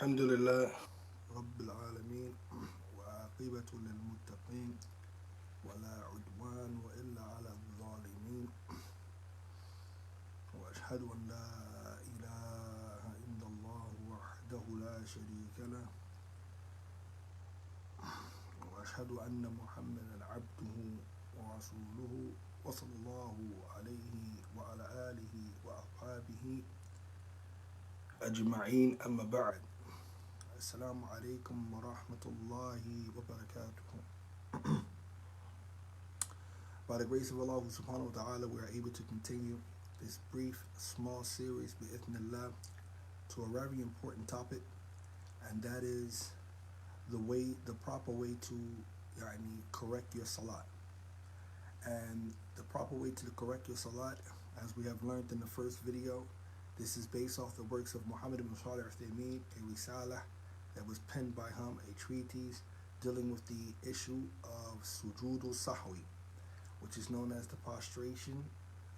الحمد لله رب العالمين وعاقبة للمتقين ولا عدوان إلا على الظالمين وأشهد أن لا إله إلا الله وحده لا شريك له وأشهد أن محمدا عبده ورسوله وصلى الله عليه وعلى آله وأصحابه أجمعين أما بعد. Assalamu alaikum wa rahmatullahi wa barakatuh. By the grace of Allah subhanahu wa ta'ala, we are able to continue this brief, small series, bi'ithnillah, to a very important topic, and that is the proper way to correct your salat. And the proper way to correct your salat, as we have learned in the first video, this is based off the works of Muhammad ibn Shaykh Uthaymeen, a Salah that was penned by him, a treatise dealing with the issue of Sujood Sahwi, which is known as the Prostration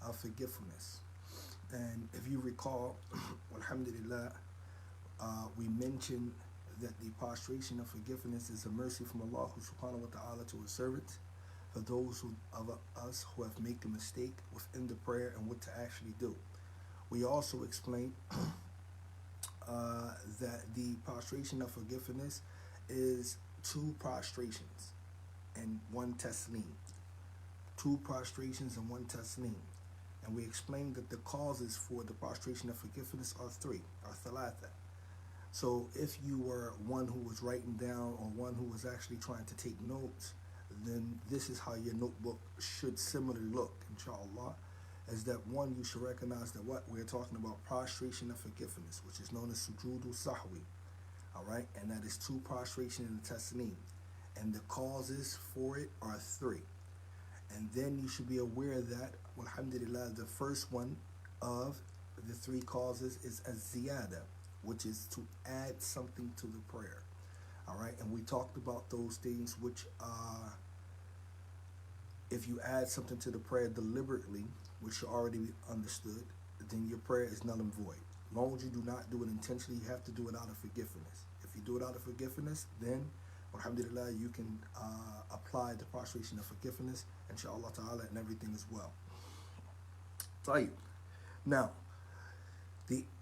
of Forgetfulness. And if you recall, alhamdulillah, we mentioned that the Prostration of Forgetfulness is a mercy from Allah subhanahu wa ta'ala to his servants for those of us who have made a mistake within the prayer and what to actually do. We also explained that the prostration of forgiveness is two prostrations and one taslim. Two prostrations and one taslim. And we explained that the causes for the prostration of forgiveness are three, or thalatha. So if you were one who was writing down or one who was actually trying to take notes, then this is how your notebook should similarly look, inshallah. Is that one, you should recognize that what we're talking about, prostration of forgiveness, which is known as Sujood Sahwi, all right, and that is two prostration and taslim, and the causes for it are three. And then you should be aware that, alhamdulillah, the first one of the three causes is az-ziyada, which is to add something to the prayer, all right, and we talked about those things which if you add something to the prayer deliberately, which should already be understood, then your prayer is null and void. As long as you do not do it intentionally, you have to do it out of forgiveness. If you do it out of forgiveness, then, alhamdulillah, you can apply the prostration of forgiveness, inshallah ta'ala, and everything as well. Tayyib. Now,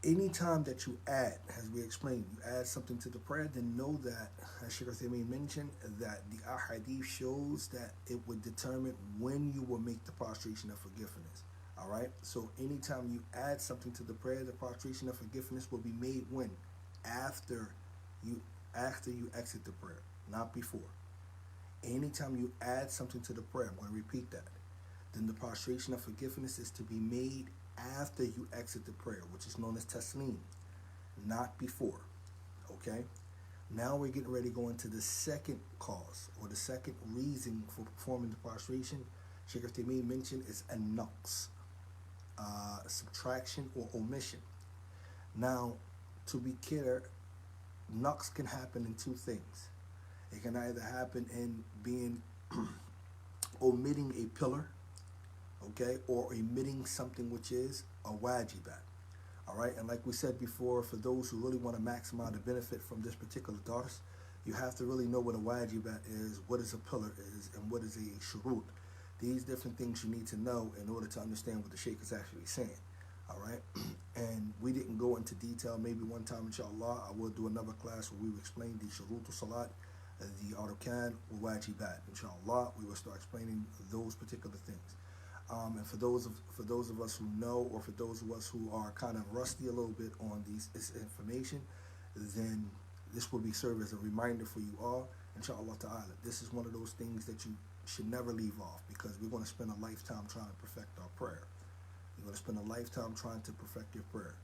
any time that you add, as we explained, you add something to the prayer, then know that, as Shaykh Uthaymeen mentioned, that the ahadith shows that it would determine when you will make the prostration of forgiveness. All right? So anytime you add something to the prayer, the prostration of forgiveness will be made when? After you exit the prayer, not before. Anytime you add something to the prayer, I'm going to repeat that, then the prostration of forgiveness is to be made after you exit the prayer, which is known as taslim, not before. Okay? Now we're getting ready to go into the second cause, or the second reason for performing the prostration. Shaykh Uthaymeen mentioned is a naqs, subtraction or omission. Now, to be clear, naqs can happen in two things. It can either happen in being omitting a pillar, okay, or omitting something which is a wajibat. All right, and like we said before, for those who really want to maximize the benefit from this particular dars, you have to really know what a wajibat is, what is a pillar is, and what is a shurut. These different things you need to know in order to understand what the Shaykh is actually saying. All right, and we didn't go into detail. Maybe one time, inshallah, I will do another class where we will explain the shurut of salat, the arkan, or wajibat. Inshallah, we will start explaining those particular things. And for those of us who know, or for those of us who are kind of rusty a little bit on this information, then this will be serve as a reminder for you all, inshallah ta'ala. This is one of those things that you should never leave off, because we're going to spend a lifetime trying to perfect our prayer. You're going to spend a lifetime trying to perfect your prayer.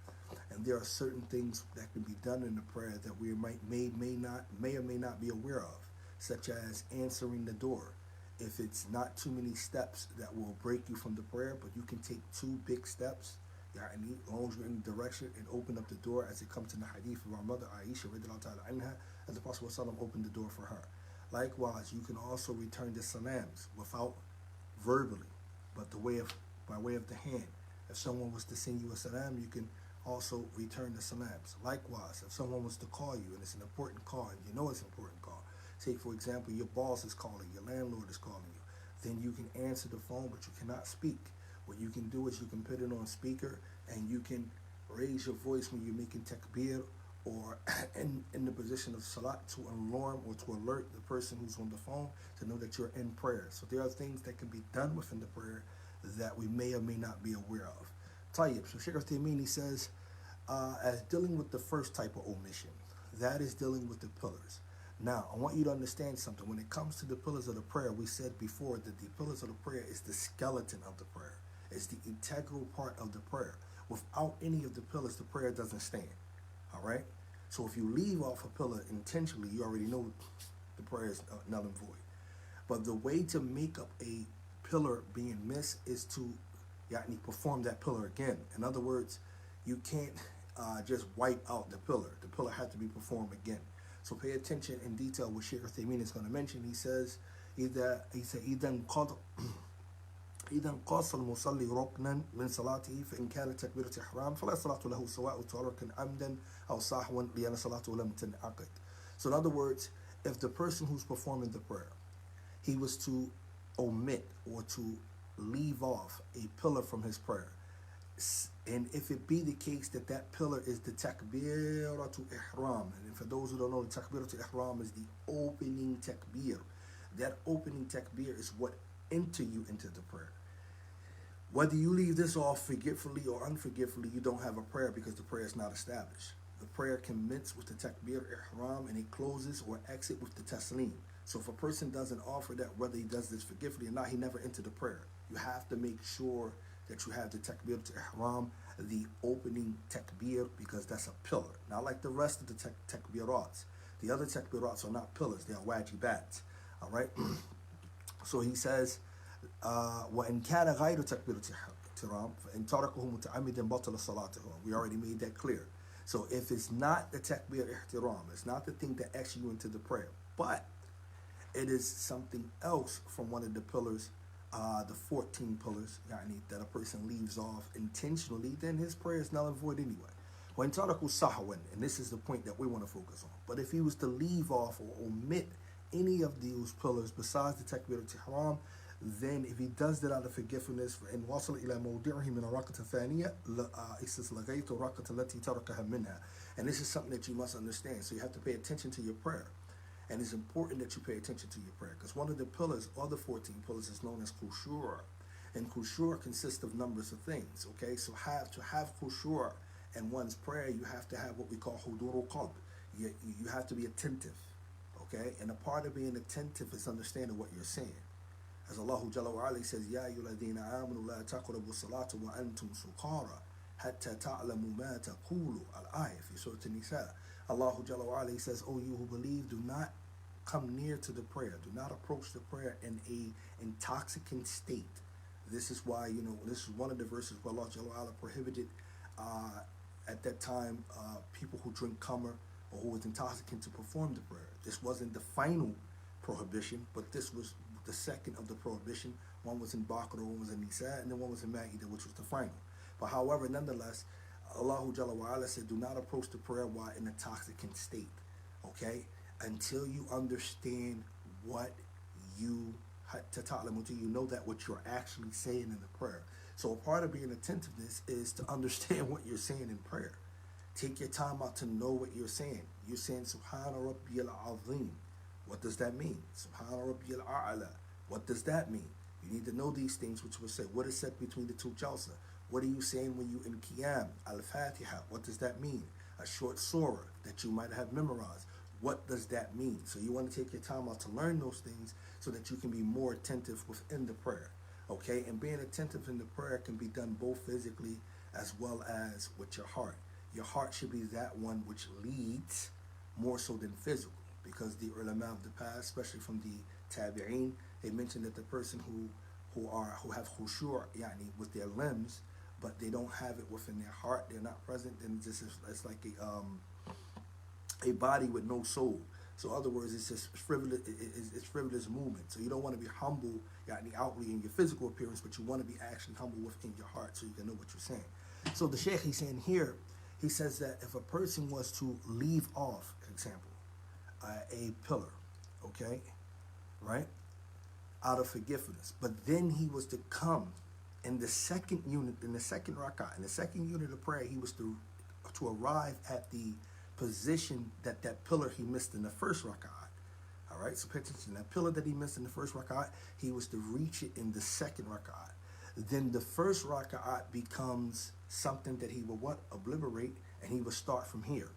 And there are certain things that can be done in the prayer that we may or may not be aware of, such as answering the door. If it's not too many steps that will break you from the prayer, but you can take two big steps, as long as you're in the direction, and open up the door, as it comes in the hadith of our mother Aisha radiallahu ta'ala anha, as the Prophet opened the door for her. Likewise, you can also return the salams without verbally, but by way of the hand. If someone was to send you a salam, you can Also, return the salams. Likewise, if someone was to call you and it's an important call and you know it's an important call, say for example your boss is calling, your landlord is calling you, then you can answer the phone but you cannot speak. What you can do is you can put it on speaker and you can raise your voice when you're making takbir or in the position of salat to alarm or to alert the person who's on the phone to know that you're in prayer. So there are things that can be done within the prayer that we may or may not be aware of. Tayyib. So Shaykh Uthaymeen, he says, as dealing with the first type of omission, that is dealing with the pillars. Now, I want you to understand something. When it comes to the pillars of the prayer, we said before that the pillars of the prayer is the skeleton of the prayer. It's the integral part of the prayer. Without any of the pillars, the prayer doesn't stand. All right? So if you leave off a pillar intentionally, you already know the prayer is null and void. But the way to make up a pillar being missed is to perform that pillar again. In other words, you can't just wipe out the pillar. The pillar has to be performed again. So pay attention in detail what Shaykh Uthaymeen is going to mention. He says, إذا انقص المصلي ركنا من صلاته فإن كانت تكبيرة إحرام فلا صلاة له سواء ترك عمدا أو سهوا لأن صلاته لم تنعقد. So in other words, if the person who's performing the prayer, he was to omit or to leave off a pillar from his prayer, and if it be the case that that pillar is the takbiratul ihram, and for those who don't know, the takbiratul ihram is the opening takbir. That opening takbir is what enter you into the prayer. Whether you leave this off forgetfully or unforgetfully, you don't have a prayer because the prayer is not established. The prayer commences with the takbir ihram and it closes or exit with the taslim. So if a person doesn't offer that, whether he does this forgetfully or not, he never entered the prayer. You have to make sure that you have the takbir ihram, the opening takbir, because that's a pillar. Not like the rest of the takbirats. The other takbirats are not pillars, they are wajibat. All right? So he says, وَإِنْ كَانَ غَيْرُ تَكْبِيرَةِ احْتِرَامٍ فَإِنْ تَرَكَهُ مُتَعَمِّدًا بَطَلَ صَلَاتُهُ. We already made that clear. So if it's not the takbir ihtiram, it's not the thing that asks you into the prayer, but it is something else from one of the pillars, the 14 pillars, that a person leaves off intentionally, then his prayer is null and void anyway. وَإِنْ تَرَكُوا سَهْوًا, and this is the point that we want to focus on. But if he was to leave off or omit any of those pillars besides the takbir ihram, then if he does that out of forgetfulness, and wasal ila mawdi'ihi min ar-rak'ah ath-thaniyah istaslagaytu ar-rak'ah allati tarakaha minha. And this is something that you must understand. So you have to pay attention to your prayer. And it's important that you pay attention to your prayer, because one of the pillars, or the 14 pillars, is known as khushur. And khushur consists of numbers of things. Okay, so to have khushur in one's prayer, you have to have what we call hudurul qalb. You have to be attentive. Okay, and a part of being attentive is understanding what you're saying. As Allah Jalla wa Ala says, Ya ayyuhalladhina amanu la taqrabu salata wa antum sukara hatta ta'lamu ma taqulu. Al-ayah fi Surah An-Nisa. Allah Jalla wa Ala says, O you who believe, do not come near to the prayer. Do not approach the prayer in a intoxicant state. This is why, this is one of the verses where Allah Jalla wa Ala prohibited at that time people who drink khamr or who was intoxicant to perform the prayer. This wasn't the final prohibition, but this was the second of the prohibition. One was in Baqarah, one was in Nisa, and then one was in Ma'idah, which was the final. But however, nonetheless, Allah Jalla wa Ala said, do not approach the prayer while in a intoxicant state, okay? Until you understand what you know that what you're actually saying in the prayer. So a part of being attentiveness is to understand what you're saying in prayer. Take your time out to know what you're saying. You're saying, Subhana Rabbiyal Azim. What does that mean? Subhana Rabbiyal A'la. What does that mean? You need to know these things, which will say, what is said between the two jalsa? What are you saying when you in Qiyam? Al-Fatiha. What does that mean? A short surah that you might have memorized. What does that mean? So you want to take your time out to learn those things so that you can be more attentive within the prayer. Okay? And being attentive in the prayer can be done both physically as well as with your heart. Your heart should be that one which leads more so than physical, because the ulama of the past, especially from the tabi'een, they mentioned that the person who have khushur, with their limbs, but they don't have it within their heart, they're not present, then it's like a body with no soul. So in other words, it's just frivolous. It's frivolous movement. So you don't want to be humble, outwardly in your physical appearance, but you want to be actually humble within your heart, so you can know what you're saying. So the Shaykh, he's saying here, he says that if a person was to leave off, for example, a pillar, okay, right, out of forgetfulness, but then he was to come in the second unit, in the second rak'ah, in the second unit of prayer, he was to arrive at the position that pillar he missed in the first rak'ah. All right, so pay attention. That pillar that he missed in the first rak'ah, he was to reach it in the second rak'ah. Then the first rak'ah becomes something that he will what? Obliterate, and he will start from here.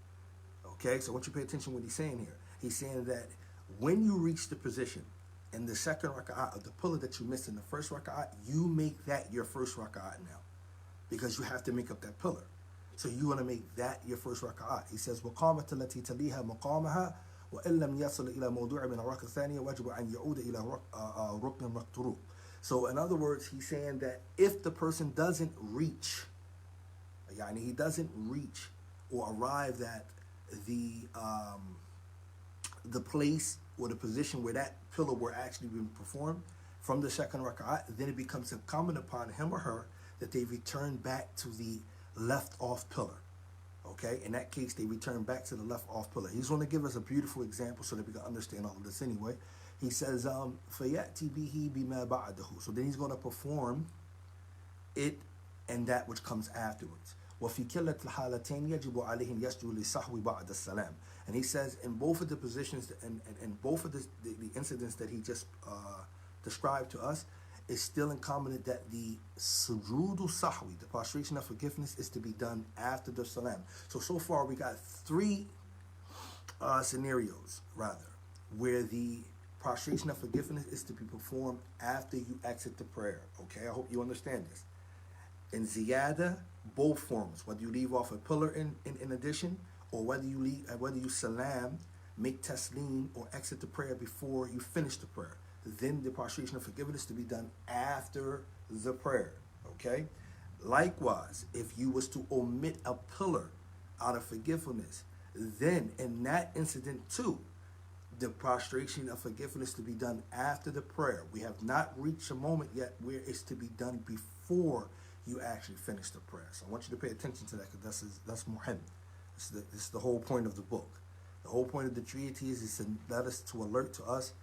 Okay, so I want you to pay attention to what he's saying here. He's saying that when you reach the position in the second rak'ah of the pillar that you missed in the first rak'ah, you make that your first rak'ah now, because you have to make up that pillar. So you want to make that your first rak'ah. He says, وَقَامَةَ الَّتِي تَلِيهَا مَقَامَهَا وَإِن لَمْ يَصِلْ إِلَى مَوْضُوعٍ مِنَ الرَّكْعَةِ الثَّانِيَةِ وَجَبَ أَنْ يَعُودَ إِلَى رُكْنٍ مَقْطُوعٍ. So in other words, he's saying that if the person doesn't reach, he doesn't reach or arrive at the place or the position where that pillar were actually being performed from the second rak'ah, then it becomes incumbent upon him or her that they return back to the left off pillar. Okay, in that case, they return back to the left off pillar. He's going to give us a beautiful example so that we can understand all of this anyway. He says, فَيَأْتِي بِهِ بِمَا بَعْدَهُ. So then he's going to perform it and that which comes afterwards. وَفِي كِلَّةِ الْحَالَتَيْنِ يَجِبُ عَلَيْهِمْ يَسْجُدُ لِلسَّهْوِ بَعْدَ السَّلَامِ. And he says in both of the positions and both of the incidents that he just described to us, it's still incumbent that the Sujood Sahwi, the prostration of forgiveness, is to be done after the salam. So far we got three scenarios, rather, where the prostration of forgiveness is to be performed after you exit the prayer. Okay, I hope you understand this. In ziyada, both forms, whether you leave off a pillar in addition, or whether you salam, make taslim, or exit the prayer before you finish the prayer. Then the prostration of forgiveness to be done after the prayer. Okay? Likewise, if you was to omit a pillar out of forgetfulness, then in that incident too, the prostration of forgiveness to be done after the prayer. We have not reached a moment yet where it's to be done before you actually finish the prayer. So I want you to pay attention to that, because that's muhim. This is the whole point of the book. The whole point of the treatise is to alert to us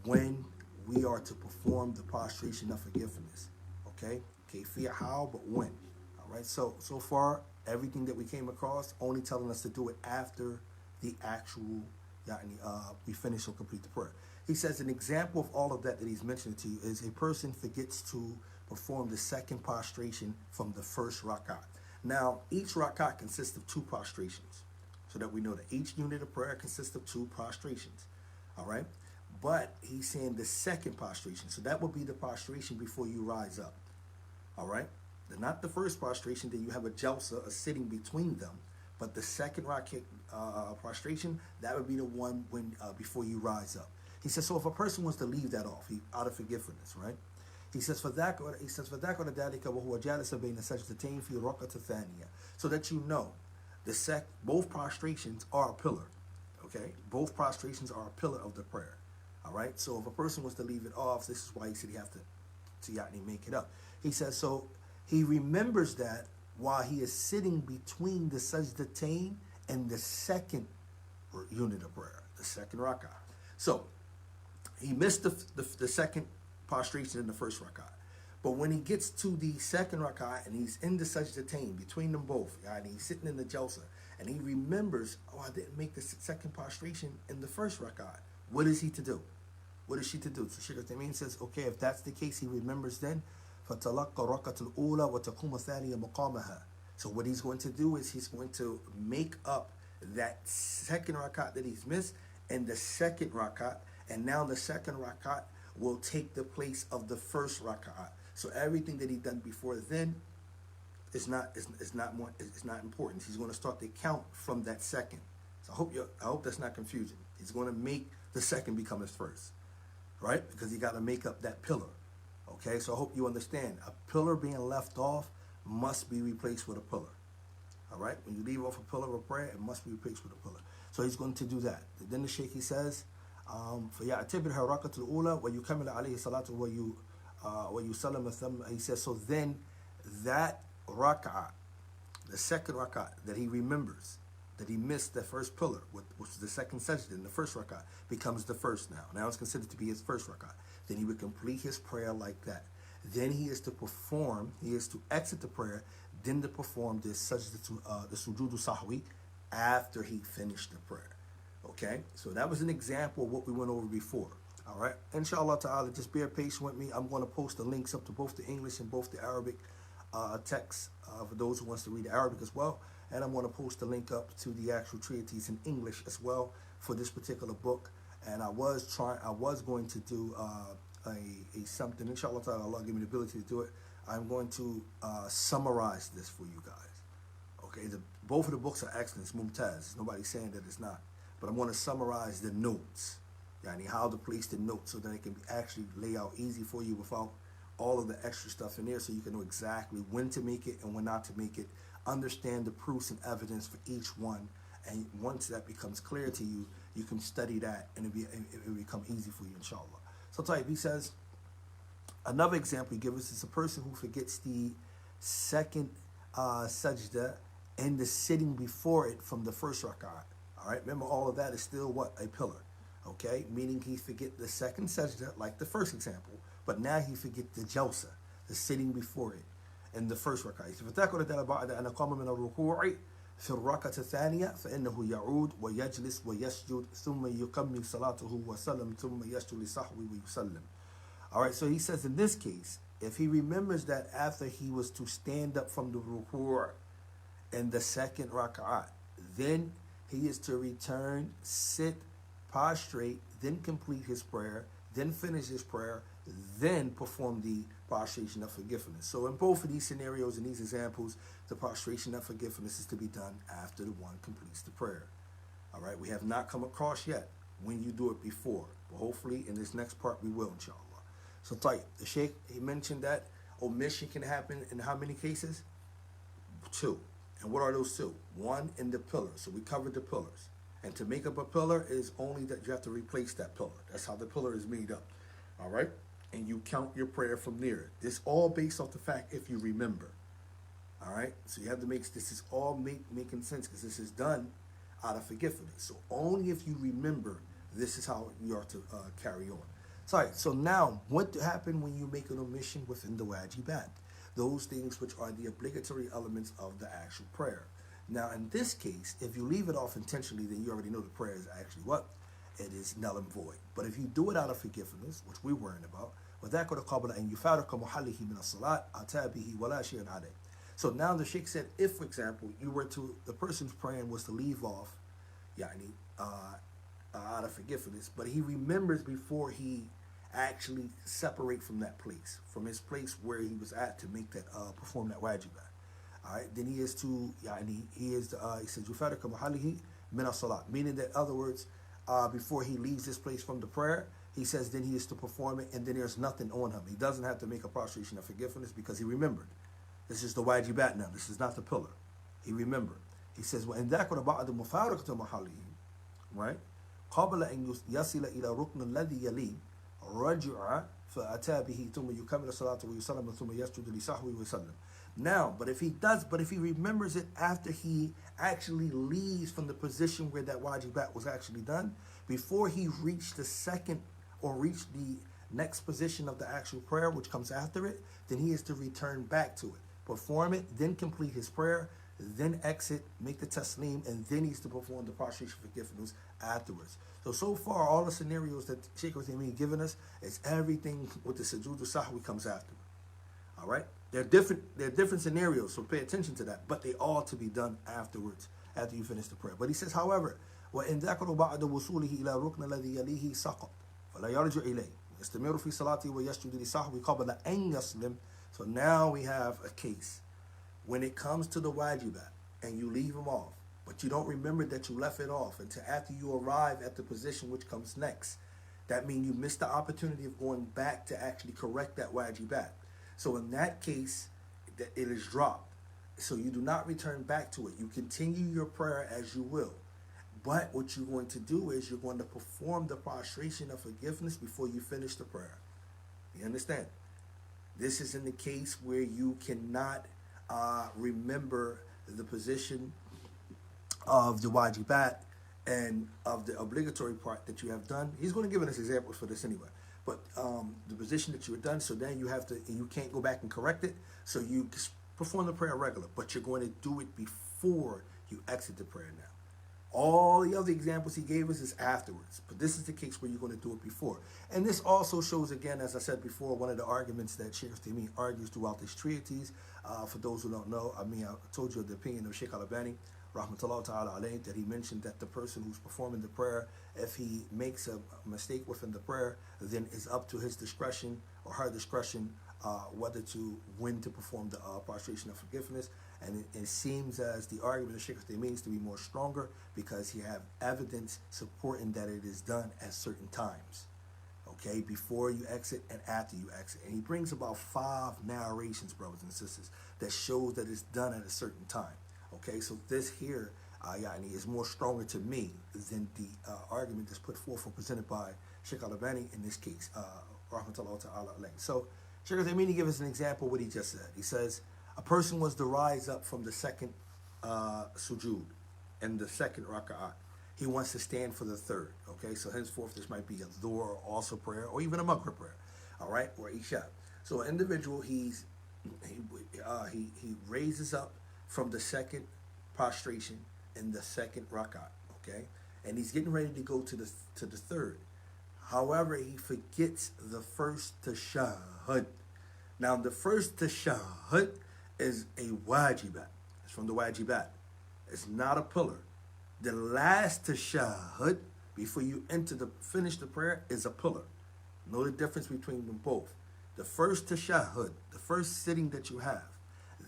when we are to perform the prostration of forgiveness. Okay? Kayfiyah how, but when. Alright, so far, everything that we came across only telling us to do it after the actual, we finish or complete the prayer. He says an example of all of that he's mentioning to you is a person forgets to perform the second prostration from the first rak'ah. Now, each rak'ah consists of two prostrations, so that we know that each unit of prayer consists of two prostrations. Alright? But he's saying the second prostration. So that would be the prostration before you rise up. All right? Not the first prostration, that you have a jalsa, a sitting between them. But the second prostration, that would be the one when before you rise up. He says, so if a person wants to leave that off, out of forgetfulness, right? He says, فَذَاكَرَ ذَلِكَ وَهُوَ جَالِسَ بَيْنَ سَجْدَتَيْنِ فِي الرَّكْعَةِ الثَّانِيَةِ. So that you know, both prostrations are a pillar. Okay? Both prostrations are a pillar of the prayer. All right, so if a person was to leave it off, this is why he said he have to make it up. He says, so he remembers that while he is sitting between the sajdatain and the second unit of prayer, the second rak'ah. So he missed the second prostration in the first rak'ah. But when he gets to the second rak'ah and he's in the sajdatain between them both, and he's sitting in the jalsa, and he remembers, I didn't make the second prostration in the first rak'ah. What is he to do? What is she to do? So Shaykh Uthaymeen says, okay, if that's the case, he remembers then, فَتَلَقَّ رَكَةُ الْأُولَى وَتَقُومَ ثَانِيَ مَقَامَهَا. So what he's going to do is he's going to make up that second rakat that he's missed and the second rakat, and now the second rakat will take the place of the first rakat. So everything that he done before then is not important. He's going to start the count from that second. So I hope that's not confusing. He's going to make the second become his first, right? Because he got to make up that pillar. Okay, so I hope you understand. A pillar being left off must be replaced with a pillar. All right, when you leave off a pillar of prayer, it must be replaced with a pillar. So he's going to do that. Then the Shaykh, he says, فَيَعْتِبِرْهَا رَكَةُ الْأُولَى وَيُكَمِّلَ عَلَيْهِ صَلَاةُ وَيُسَلَّمَ ثَمَّ. He says, so then that rak'ah the second rakat, that he remembers that he missed the first pillar, which was the second sajda in the first rakat, becomes the first now. Now it's considered to be his first rakat. Then he would complete his prayer like that. Then he is to exit the prayer, then to perform this sajda, the Sujood Sahwi, after he finished the prayer. Okay? So that was an example of what we went over before. All right? Inshallah ta'ala, just bear patient with me. I'm going to post the links up to both the English and both the Arabic texts for those who wants to read Arabic as well. And I'm going to post the link up to the actual treatise in English as well for this particular book. And I was going to do something. Inshallah ta'ala, Allah give me the ability to do it. I'm going to summarize this for you guys. Okay, both of the books are excellent. It's mumtaz. Nobody's saying that it's not. But I'm going to summarize the notes. Yani how to place the notes so that it can actually lay out easy for you without all of the extra stuff in there, so you can know exactly when to make it and when not to make it. Understand the proofs and evidence for each one. And once that becomes clear to you, you can study that and it'll become easy for you, inshallah. So type, he says, another example he gives us is a person who forgets the second sajda and the sitting before it from the first rak'ah. All right, remember all of that is still what? A pillar. Okay, meaning he forget the second sajda, like the first example, but now he forget the jalsa, the sitting before it, in the first rak'ah. فَتَكُرَ بعد أن قام من الركوع في الركعة الثانية فإنه يعود ويجلس ويسجد ثم يكمل صلاته وسلم ثم يسجد لسهوه ويسلم. All right, so he says in this case, if he remembers that after he was to stand up from the ruku' in the second rak'ah, then he is to return, sit, prostrate, then complete his prayer, then finish his prayer, then perform the prostration of forgetfulness. So in both of these scenarios, in these examples, the prostration of forgetfulness is to be done after the one completes the prayer. All right, we have not come across yet when you do it before, but hopefully in this next part we will, inshallah. So the Shaykh, he mentioned that omission can happen in how many cases? 2. And what are those 2? 1 in the pillar. So we covered the pillars. And to make up a pillar is only that you have to replace that pillar. That's how the pillar is made up. All right? And you count your prayer from there. This all based off the fact if you remember. All right? So you have to make, this is all making sense because this is done out of forgetfulness. So only if you remember, this is how you are to carry on. So now, what happened when you make an omission within the wajibat? Those things which are the obligatory elements of the actual prayer. Now, in this case, if you leave it off intentionally, then you already know the prayer is actually what? It is null and void. But if you do it out of forgetfulness, which we're worrying about, وَذَاكُرَ قَبْلَ أَنْ يُفَارِقَ مُحَلِّهِ مِنَ الصَّلَاةِ أَتَى بِهِ وَلَا شَيْءٍ عَلَيْهِ. So now the Shaykh said, if, for example, the person's praying was to leave off, out of forgetfulness, but he remembers before he actually separate from that place, from his place where he was at to make that perform that wajibat. All right, then he is to he says يُفَارِقَ مُحَلِّهِ مِنَ الصَّلَاةِ, meaning that, in other words, before he leaves this place from the prayer, he says then he is to perform it, and then there's nothing on him. He doesn't have to make a prostration of forgetfulness because he remembered. This is the wajibat now. This is not the pillar. He remembered. He says, وَإِنْ ذَكَرَ بَعْدَ مُفَارَقَةِ مَحَلِّهِ, right? قَبْلَ أَنْ يَصِلَ إِلَى رُكْنِ الَّذِي يَلِيهِ رَجُعَ فَأَتَى بِهِ ثُمَّ يُكَمِّلُ صَلَاتَهُ وَيُسَلِّمُ ثُمَّ يَسْجُدُ لِسَهْوِهِ وَيُسَلِّمُ. Now, but if he remembers it after he actually leaves from the position where that wajibat was actually done, before he reached the second or reached the next position of the actual prayer, which comes after it, then he is to return back to it, perform it, then complete his prayer, then exit, make the taslim, and then he's to perform the prostration of forgetfulness afterwards. So far, all the scenarios that Shaykh Uthaymeen given us is everything with the Sujood Sahwi comes after. All right? They're different scenarios, so pay attention to that. But they all to be done afterwards, after you finish the prayer. But he says, however, وَإِنْ ذَكَرُوا بَعْدَ وُصُولِهِ إِلَى رُكْنَ الَّذِي يَلِيهِ سَقَطْ فَلَا يَرْجُعْ إِلَيْهِ يَسْتَمِرُ فِي صَلَاتِهِ وَيَسْجُدُ لِسَهْوِهِ قَبْلَ أَنْ يَسْلِمْ. So now we have a case. When it comes to the wajibat, and you leave them off, but you don't remember that you left it off until after you arrive at the position which comes next, that means you missed the opportunity of going back to actually correct that wajibat. So in that case, it is dropped. So you do not return back to it. You continue your prayer as you will. But what you're going to do is you're going to perform the prostration of forgiveness before you finish the prayer. You understand? This is in the case where you cannot remember the position of the wajibat and of the obligatory part that you have done. He's going to give us examples for this anyway. But the position that you have done, so then you can't go back and correct it. So you perform the prayer regular, but you're going to do it before you exit the prayer now. All the other examples he gave us is afterwards, but this is the case where you're going to do it before. And this also shows, again, as I said before, one of the arguments that Shaykh Uthaymeen argues throughout this treatise. For those who don't know, I told you the opinion of Shaykh Al-Albani, rahmatullah ta'ala alayhi, that he mentioned that the person who's performing the prayer, if he makes a mistake within the prayer, then it's up to his discretion or her discretion when to perform the prostration of forgiveness. And it seems as the argument of Shaykh Uthaymeen to be more stronger because you have evidence supporting that it is done at certain times. Okay, before you exit and after you exit. And he brings about 5 narrations, brothers and sisters, that shows that it's done at a certain time. Okay, so this here is more stronger to me than the argument that's put forth or presented by Shaykh Al-Albani in this case. Rahmatullah ta'ala alayhi. So Shaykh Uthaymeen gives us an example of what he just said. He says, a person was to rise up from the second sujood and the second raka'at. He wants to stand for the third. Okay, so henceforth this might be a dhuhr or asr prayer or even a maghrib prayer. All right, or isha. So an individual he raises up from the second prostration in the second rak'at. Okay, and he's getting ready to go to the third. However, he forgets the first tashahhud. Now, the first tashahhud is a wajibat. It's from the wajibat. It's not a pillar. The last tashahhud, before you finish the prayer, is a pillar. Know the difference between them both. The first tashahhud, the first sitting that you have,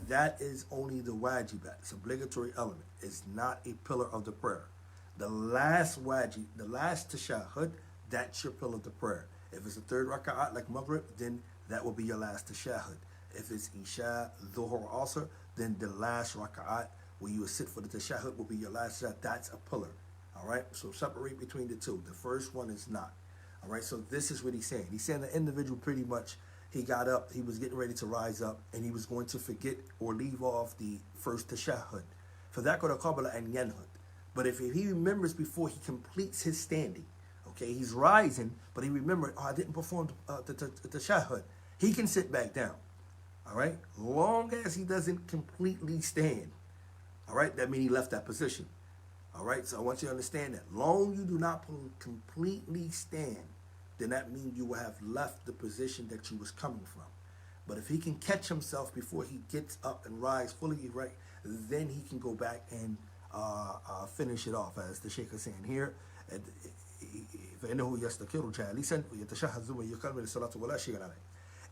that is only the wajibat. It's an obligatory element. It's not a pillar of the prayer. The last tashahhud, that's your pillar of the prayer. If it's a third raka'at like maghrib, then that will be your last tashahhud. If it's isha, dhuhr, or asr, then the last raka'at where you will sit for the tashahhud will be your last tashahhud. That's a pillar. All right? So separate between the two. The first one is not. All right? So this is what he's saying. He's saying the individual pretty much, he got up, he was getting ready to rise up, and he was going to forget or leave off the first tashahhud. For that could qabla and yanhud. But if he remembers before he completes his standing, okay, he's rising, but he remembered, I didn't perform the tashahhud, he can sit back down. All right? Long as he doesn't completely stand. All right? That means he left that position. All right? So I want you to understand that. Long you do not completely stand, then that means you will have left the position that you was coming from. But if he can catch himself before he gets up and rise fully erect, then he can go back and finish it off, as the Shaykh is saying here.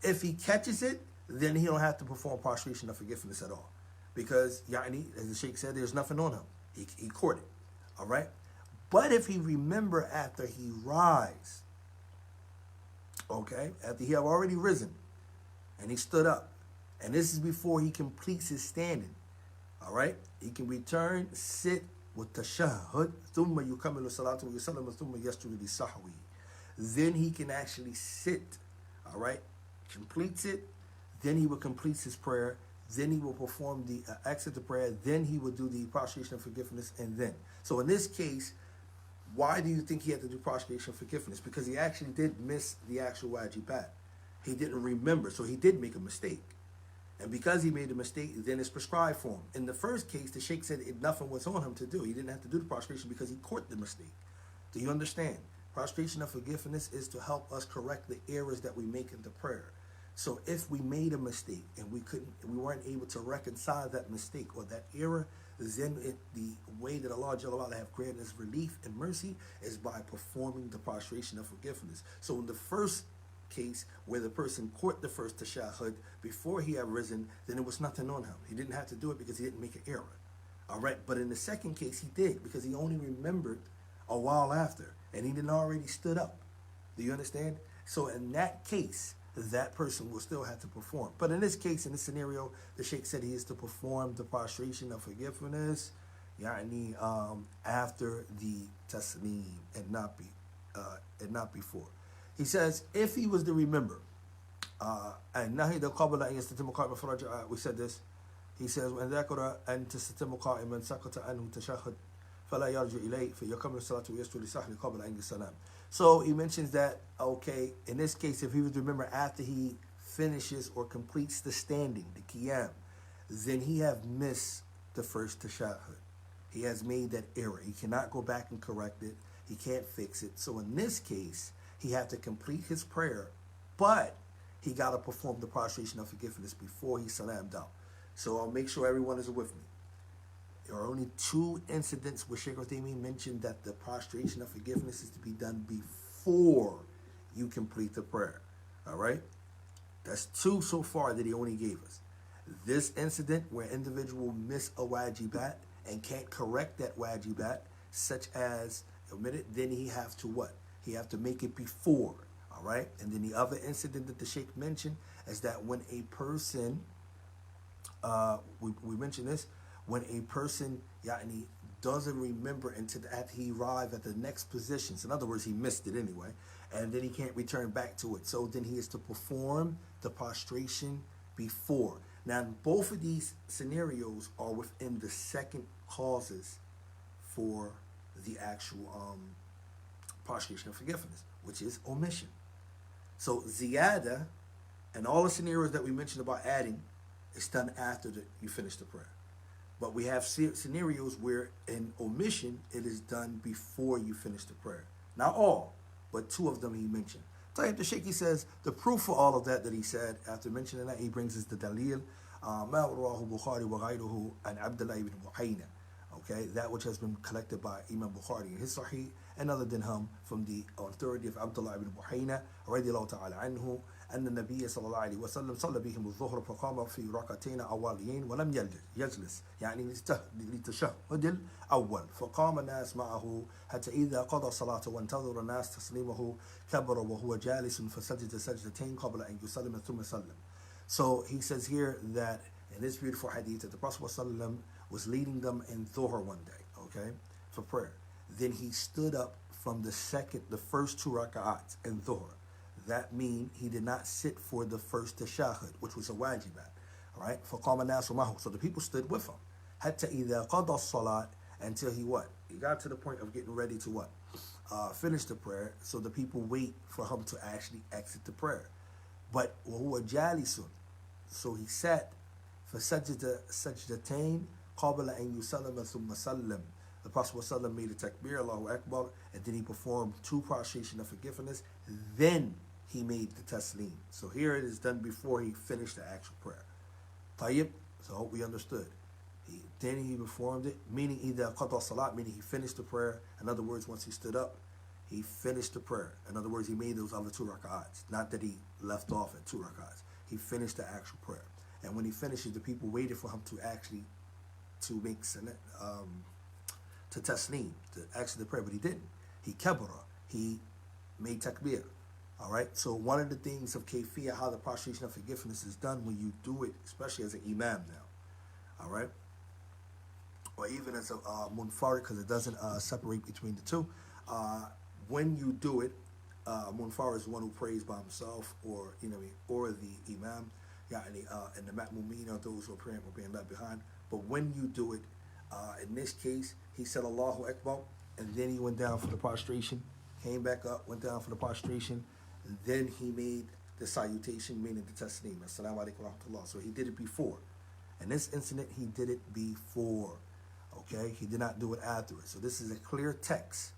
If he catches it, then he don't have to perform prostration of forgiveness at all. Because, as the Shaykh said, there's nothing on him. He caught it. All right? But if he remember after he rise, okay, after he have already risen, and he stood up, and this is before he completes his standing, all right, he can return, sit with tashahhud, thumma yukamilu salatu wa yusallam, thumma yasjudu sahwi. Then he can actually sit, all right, completes it, then he will complete his prayer, then he will perform the exit the prayer, then he will do the prostration of forgiveness, and then. So in this case, why do you think he had to do prostration of forgiveness? Because he actually did miss the actual wajibat. He didn't remember, so he did make a mistake. And because he made a mistake, then it's prescribed for him. In the first case, the Shaykh said nothing was on him to do. He didn't have to do the prostration because he caught the mistake. Do you understand? Prostration of forgiveness is to help us correct the errors that we make in the prayer. So if we made a mistake and we weren't able to reconcile that mistake or that error, then the way that Allah Jalla have granted us relief and mercy is by performing the prostration of forgiveness. So in the first case where the person caught the first tashahhud before he had risen, then it was nothing on him. He didn't have to do it because he didn't make an error. All right, but in the second case he did, because he only remembered a while after and he didn't already stood up. Do you understand? So in that case, that person will still have to perform. But in this case, in this scenario, the Shaykh said he is to perform the prostration of forgiveness, after the tasneem and not before. He says if he was to remember, we said this, He says, وإن ذكر أن تستتم قائما سقط عنه تشهد فلا يرجع إليه فيكمل الصلاة ويسجد لسهل قبل أن السلام. So he mentions that, okay, in this case, if he would remember after he finishes or completes the standing, the qiyam, then he have missed the first tashahhud. He has made that error. He cannot go back and correct it. He can't fix it. So in this case, he had to complete his prayer, but he got to perform the prostration of forgiveness before he salamed out. So I'll make sure everyone is with me. There are only two incidents where Shaykh Uthaymeen mentioned that the prostration of forgiveness is to be done before you complete the prayer. All right? That's two so far that he only gave us. This incident where individual miss a wajibat and can't correct that wajibat, such as omit it, then he have to what? He have to make it before. All right? And then the other incident that the Shaykh mentioned is that when a person, we mentioned this, when a person doesn't remember until after he arrived at the next position. So in other words, he missed it anyway, and then he can't return back to it. So then he is to perform the prostration before. Now, both of these scenarios are within the second causes for the actual prostration of forgiveness, which is omission. So ziyada and all the scenarios that we mentioned about adding is done after you finish the prayer. But we have scenarios where in omission, it is done before you finish the prayer. Not all, but two of them he mentioned. The Shaykh, he says, the proof for all of that he said, after mentioning that, he brings us the dalil, ما رواه البخاري وغيره عن عبد الله ibn Buhayna. Okay, that which has been collected by Imam Bukhari in his Sahih, and other than him, from the authority of Abdullah ibn Buhayna, رضي الله تعالى عنه, أن النبي صلى الله عليه وسلم صلى بهم الظهر فقام في ركعتين أوليين ولم يجلس يعني للتشهد الأول فقام الناس معه حتى إذا قضى الصلاة وانتظر الناس تسليمه كبر وهو جالس فسجد سجدتين قبل أن يسلم ثم سلم. So he says here that in this beautiful hadith that the Prophet ﷺ was leading them in Dhuhr one day, okay, for prayer. Then he stood up from the first two raka'ats in Dhuhr. That means he did not sit for the first tashahhud, which was a wajibat. All right? فَقَامَ النَّاسُ مَعَهُ. So the people stood with him. حَتَّى إِذَا قَضَى الصَّلَاةِ. Until he what? He got to the point of getting ready to what? Finish the prayer. So the people wait for him to actually exit the prayer. But وَهُوَ جَالِسٌ. So he sat فَسَجَدَ سَجْدَتَيْن قَبْلَ أَن يُسَلَّمَ ثُمَّ سَلَّمَ. The Prophet ﷺ made a takbir, Allahu Akbar, and then he performed two prostration of forgiveness. Then he made the taslim. So here it is done before he finished the actual prayer. Tayyib, so I hope we understood. Then he performed it, meaning either qada salat, meaning he finished the prayer. In other words, once he stood up, he finished the prayer. In other words, he made those other two rak'ats. Not that he left off at two rak'ats. He finished the actual prayer. And when he finishes, the people waited for him to actually make to taslim, to actually the prayer, but he didn't. He kabara, he made takbir. All right. So one of the things of kayfiyah, how the prostration of forgiveness is done when you do it, especially as an imam now. All right. Or even as a munfarid, because it doesn't separate between the two. When you do it, munfarid is the one who prays by himself, or or the imam, and the ma'mumin are those who are praying or being left behind. But when you do it, in this case, he said Allahu Akbar, and then he went down for the prostration, came back up, went down for the prostration, and then he made the salutation, meaning the taslim, assalamu alaikum wa rahmatullah. So he did it before. In this incident, he did it before. Okay, he did not do it afterwards. So this is a clear text,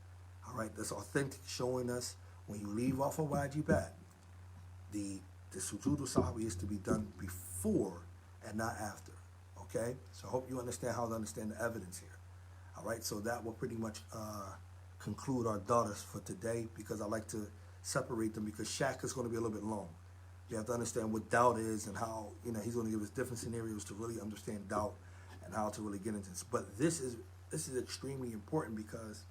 all right, that's authentic, showing us when you leave off a wajibat, the Sujood Sahwi is to be done before and not after. Okay, so I hope you understand how to understand the evidence here. All right, so that will pretty much conclude our daughters for today, because I like to separate them, because Shaq is going to be a little bit long. You have to understand what doubt is and how he's going to give us different scenarios to really understand doubt and how to really get into this. But this is extremely important, because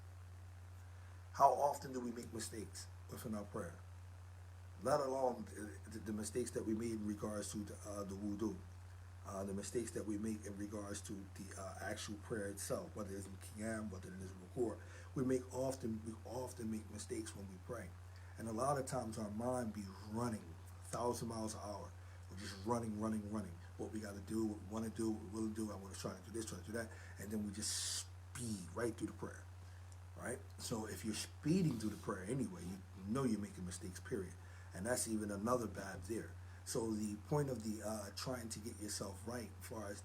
how often do we make mistakes within our prayer? Let alone the mistakes that we made in regards to the wudu. The mistakes that we make in regards to the actual prayer itself, whether it's in qiyam, whether it is in ruku'. We often make mistakes when we pray, and a lot of times our mind be running 1,000 miles an hour. We're just running. What we got to do, what we want to do, what we will do. I want to try to do this, try to do that, and then we just speed right through the prayer, right? So if you're speeding through the prayer anyway, you know you're making mistakes, period. And that's even another bad there. So the point of the trying to get yourself right as far as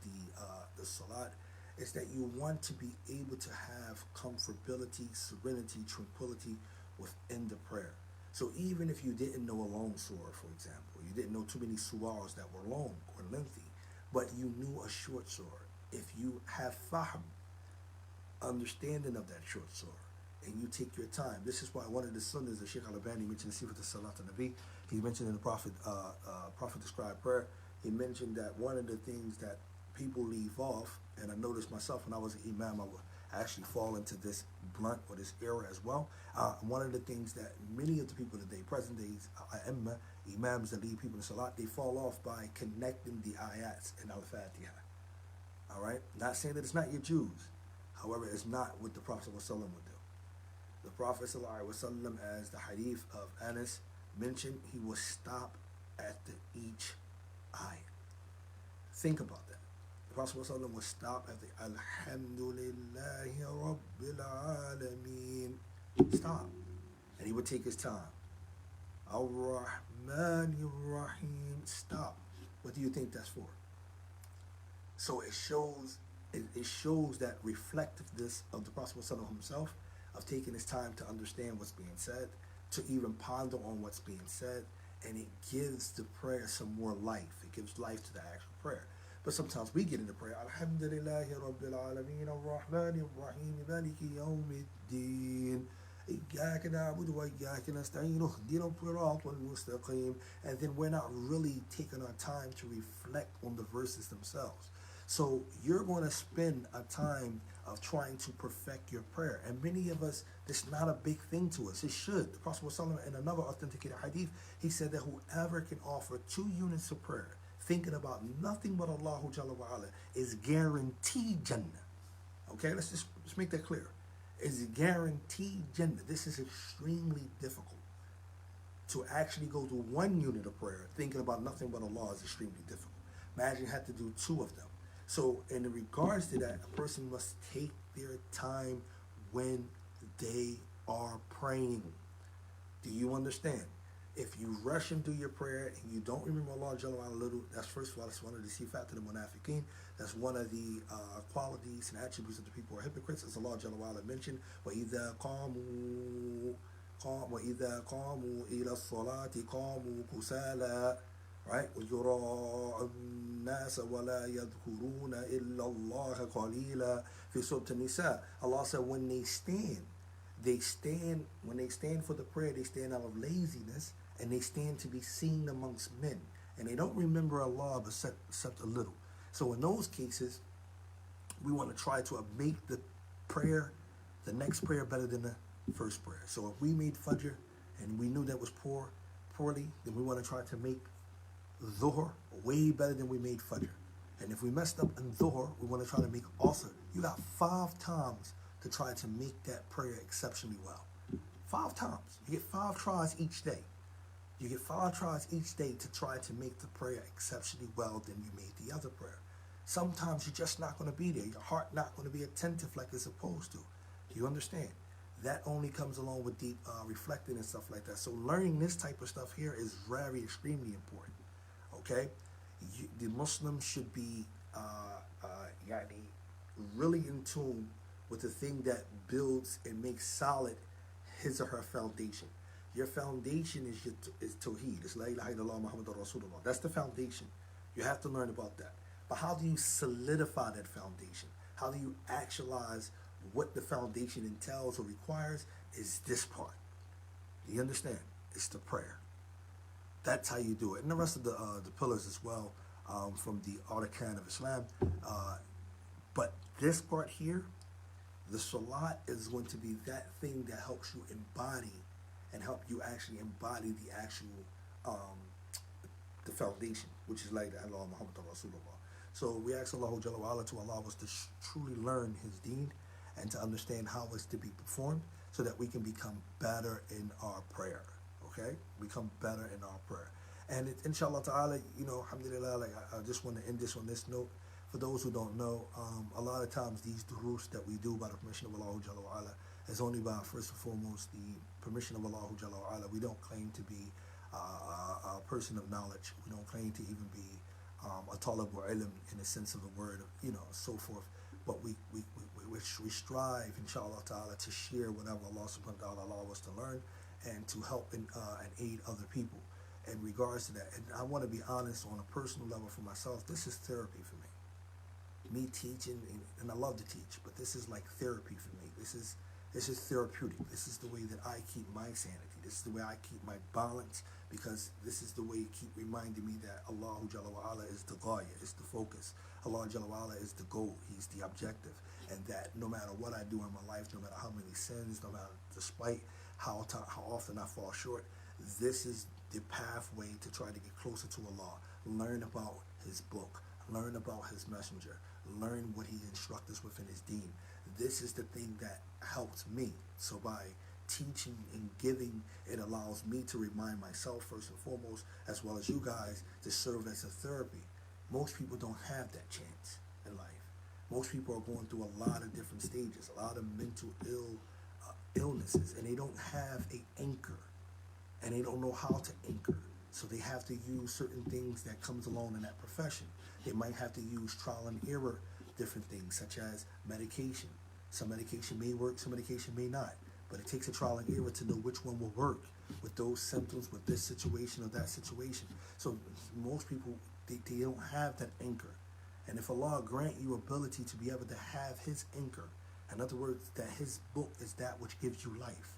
the salat is that you want to be able to have comfortability, serenity, tranquility within the prayer. So even if you didn't know a long surah, for example, you didn't know too many surahs that were long or lengthy, but you knew a short surah, if you have fahm, understanding of that short surah, and you take your time. This is why one of the sunnahs that Shaykh Al-Albani mentioned in Sifat al-Salat al-Nabi, he mentioned in the Prophet described prayer, he mentioned that one of the things that people leave off, and I noticed myself when I was an imam, I would actually fall into this blunt or this error as well. One of the things that many of the people today, present days, imams that lead people in salat, they fall off by connecting the ayats in al-Fatiha. All right? Not saying that it's not your Jews. However, it's not what the Prophet ﷺ would do. The Prophet ﷺ, as the hadith of Anas mentioned, he would stop at each ayah. Think about that. The Prophet ﷺ would stop at the Alhamdulillahi Rabbil Alameen. Stop. And he would take his time. Ar-Rahmanir Rahim. Stop. What do you think that's for? So it shows that reflectiveness of the Prophet ﷺ himself, of taking his time to understand what's being said, to even ponder on what's being said, and it gives the prayer some more life. It gives life to the actual prayer. But sometimes we get into prayer, Alhamdulillahi Rabbil Alameen, Ar-Rahmanir Rahim, Maliki Yawmiddin, Iyyaka na'budu wa iyyaka nasta'in, Ihdina as-siratal mustaqim, and then we're not really taking our time to reflect on the verses themselves. So you're going to spend a time of trying to perfect your prayer. And many of us, it's not a big thing to us. It should. The Prophet ﷺ, in another authenticated hadith, he said that whoever can offer 2 units of prayer, thinking about nothing but Allah Jalla wa Ala, is guaranteed Jannah. Okay, let's make that clear. Is guaranteed Jannah. This is extremely difficult. To actually go to 1 unit of prayer, thinking about nothing but Allah, is extremely difficult. Imagine you had to do 2 of them. So in regards to that, a person must take their time when they are praying. Do you understand? If you rush into your prayer and you don't remember Allah Jalla wa Ala little, that's first of all, that's one of the sifat of the munafiqeen. That's one of the qualities and attributes of the people who are hypocrites, as Allah Jalla wa Ala mentioned. وَإِذَا قَامُوا إِلَى الصَّلَاةِ قَامُوا كُسَالَى. Right? وَيُرَاءُ النَّاسَ وَلَا يَذْكُرُونَ إِلَّا اللَّهَ قَلِيلًا. في سورة النساء, Allah said when they stand for the prayer, they stand out of laziness, and they stand to be seen amongst men, and they don't remember Allah except a little. So in those cases, we want to try to make the next prayer better than the first prayer. So if we made Fajr and we knew that was poorly, then we want to try to make Dhuhr way better than we made Fajr. And if we messed up in Dhuhr, we want to try to make Asr. You got 5 times to try to make that prayer exceptionally well. 5 times. You get 5 tries each day. You get 5 tries each day to try to make the prayer exceptionally well than you made the other prayer. Sometimes you're just not going to be there. Your heart not going to be attentive like it's supposed to. You understand? That only comes along with deep reflecting and stuff like that. So learning this type of stuff here is very, extremely important. Okay? The Muslim should be really in tune with the thing that builds and makes solid his or her foundation. Your foundation is Tawheed. It's La ilaha illallah Muhammadur Rasulullah. That's the foundation. You have to learn about that. But how do you solidify that foundation? How do you actualize what the foundation entails or requires? Is this part. Do you understand? It's the prayer. That's how you do it. And the rest of the pillars as well, from the Arkan of Islam. But this part here, the Salat, is going to be that thing that helps you embody and help you actually embody the actual the foundation, which is La ilaha illallah Muhammadur Rasulullah. So we ask Allah Jalla wa Ala to allow us to truly learn His deen and to understand how it's to be performed, so that we can become better in our prayer. Okay? Become better in our prayer. And inshallah ta'ala, alhamdulillah, like I just want to end this on this note. For those who don't know, a lot of times these durus that we do by the permission of Allah Jalla wa Ala is only by, first and foremost, the permission of Allah Jalla wa Ala. We don't claim to be a person of knowledge. We don't claim to even be a talib or ilm in the sense of the word, so forth. But we strive, inshallah ta'ala, to share whatever Allah subhanahu wa ta'ala allow us to learn and to help and aid other people in regards to that. And I want to be honest, on a personal level for myself, this is therapy for me. Me teaching, and I love to teach, but this is like therapy for me. This is therapeutic. This is the way that I keep my sanity. This is the way I keep my balance, because this is the way you keep reminding me that Allah Jalla wa Ala is the ghaya, is the focus. Allah Jalla wa Ala is the goal. He's the objective. And that no matter what I do in my life, no matter how many sins, no matter, despite how often I fall short, this is the pathway to try to get closer to Allah. Learn about His book. Learn about His messenger. Learn what He instructs us within His deen. This is the thing that helps me. So by teaching and giving, it allows me to remind myself, first and foremost, as well as you guys, to serve as a therapy. Most people don't have that chance in life. Most people are going through a lot of different stages, a lot of mental illnesses, and they don't have an anchor, and they don't know how to anchor. So they have to use certain things that comes along in that profession. They might have to use trial and error, different things, such as medication. Some medication may work, some medication may not. But it takes a trial and error to know which one will work with those symptoms, with this situation or that situation. So most people, they don't have that anchor. And if Allah grant you ability to be able to have His anchor, in other words, that His book is that which gives you life,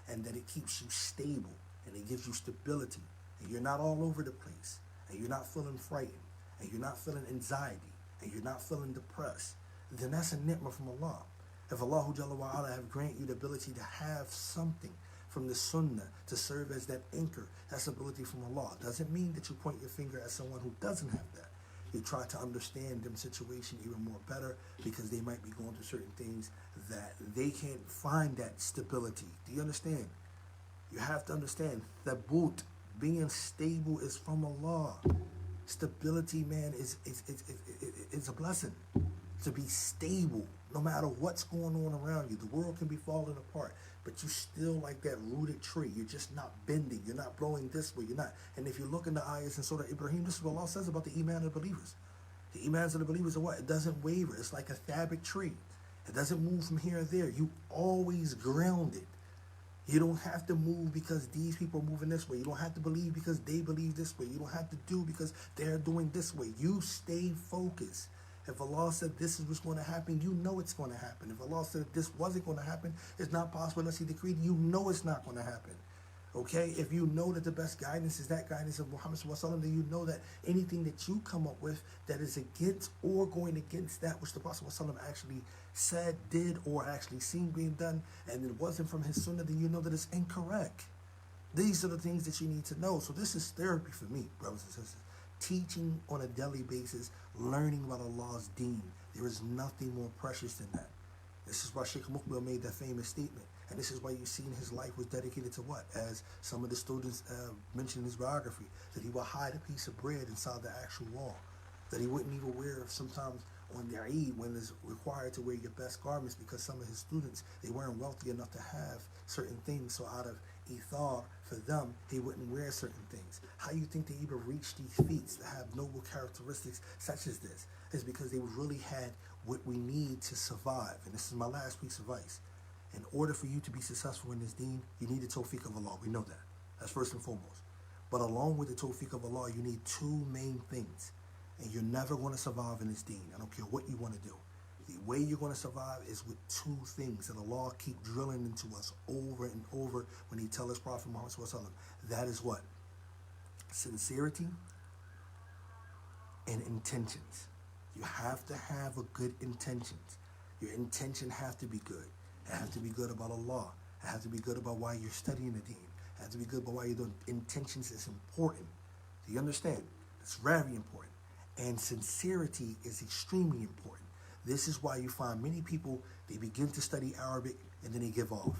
and that it keeps you stable, and it gives you stability, and you're not all over the place, and you're not feeling frightened, and you're not feeling anxiety, and you're not feeling depressed, then that's a ni'mah from Allah. If Allah Jalla wa Ala have granted you the ability to have something from the Sunnah to serve as that anchor, that's ability from Allah. Doesn't mean that you point your finger at someone who doesn't have that. You try to understand them situation even more better, because they might be going through certain things that they can't find that stability. Do you understand? You have to understand that being stable is from Allah. Stability, man, is a blessing. To be stable, no matter what's going on around you. The world can be falling apart, but you still like that rooted tree. You're just not bending. You're not blowing this way. You're not. And if you look in the ayahs in Surah Ibrahim, this is what Allah says about the iman of the believers. The imans of the believers are what? It doesn't waver. It's like a thabit tree. It doesn't move from here and there. You always grounded. You don't have to move because these people are moving this way. You don't have to believe because they believe this way. You don't have to do because they're doing this way. You stay focused. If Allah said this is what's going to happen, you know it's going to happen. If Allah said this wasn't going to happen, it's not possible unless He decreed, you know it's not going to happen. Okay? If you know that the best guidance is that guidance of Muhammad sallallahu alaihi wasallam, then you know that anything that you come up with that is against or going against that which the Prophet sallallahu alaihi wasallam actually said, did, or actually seen being done, and it wasn't from his sunnah, then you know that it's incorrect. These are the things that you need to know. So this is therapy for me, brothers and sisters. Teaching on a daily basis, learning about Allah's deen. There is nothing more precious than that. This is why Shaykh Mukbil made that famous statement. And this is why you see his life was dedicated to what? As some of the students mentioned in his biography, that he would hide a piece of bread inside the actual wall. That he wouldn't even wear sometimes on their Eid when it's required to wear your best garments, because some of his students, they weren't wealthy enough to have certain things. So out of ithar for them, he wouldn't wear certain things. How you think they even reached these feats to have noble characteristics such as this? Is because they really had what we need to survive. And this is my last piece of advice. In order for you to be successful in this deen, you need the tawfiq of Allah. We know that. That's first and foremost. But along with the tawfiq of Allah, you need two main things. And you're never going to survive in this deen. I don't care what you want to do. The way you're going to survive is with two things that Allah keep drilling into us over and over when He tells us Prophet Muhammad sallallahu alaihi wasallam. That is what? Sincerity and intentions. You have to have a good intentions. Your intention have to be good. It has to be good about Allah. It has to be good about why you're studying the deen. It has to be good about why you're doing. Intentions is important. Do you understand? It's very important. And sincerity is extremely important. This is why you find many people, they begin to study Arabic and then they give off.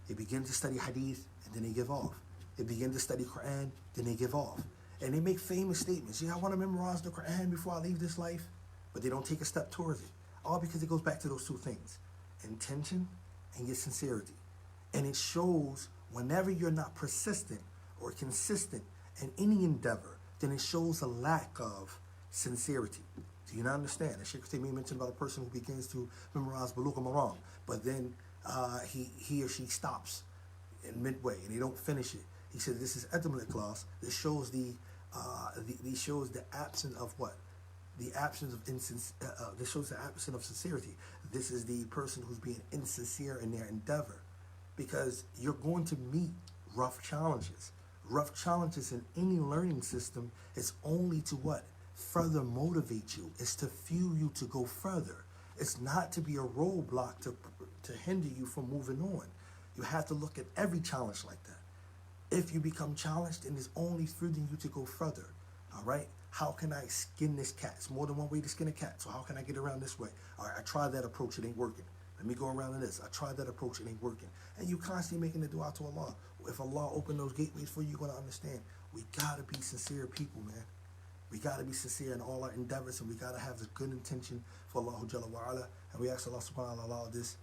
They begin to study Hadith and then they give off. They begin to study Quran, then they give off. And they make famous statements. Yeah, I want to memorize the Quran before I leave this life. But they don't take a step towards it. All because it goes back to those two things. Intention and your sincerity. And it shows whenever you're not persistent or consistent in any endeavor, then it shows a lack of sincerity. Do you not understand? As Shaykh Uthaymeen mentioned about a person who begins to memorize Bulugh al-Maram, but then he or she stops in midway and they don't finish it. He said this is Adam al-Ikhlas. This shows shows the absence of what? The absence of this shows the absence of sincerity. This is the person who's being insincere in their endeavor, because you're going to meet rough challenges. Rough challenges in any learning system is only to what? Further motivate you. It's to fuel you to go further. It's not to be a roadblock to hinder you from moving on. You have to look at every challenge like that. If you become challenged, then it's only fueling you to go further. All right? How can I skin this cat? It's more than one way to skin a cat. So how can I get around this way? All right, I tried that approach. It ain't working. Let me go around to this. I tried that approach. It ain't working. And you constantly making the dua to Allah. If Allah opened those gateways for you, you're going to understand. We got to be sincere people, man. We got to be sincere in all our endeavors, and we got to have this good intention for Allah Jalla wa Ala. And we ask Allah subhanahu wa ta'ala allow this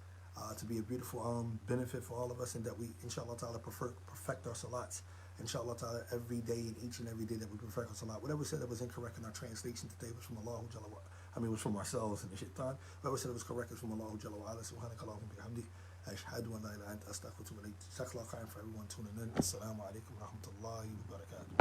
to be a beautiful benefit for all of us, and that we, inshallah ta'ala, perfect our salats. Inshallah ta'ala, every day and each and every day that we perfect our salat. Whatever we said that was incorrect in our translation today was from Allah Jalla wa Ala. Was from ourselves and the shaitan. Whatever said it was correct is from Allah Jalla wa Ala. Subhanakallahumma bihamdik. Ashhadu an la ilaha illa anta astaghfiruka wa atubu ilayk. Jazakallahu khairan for everyone tuning in. Assalamu alaikum wa rahmatullahi wa barakatuh.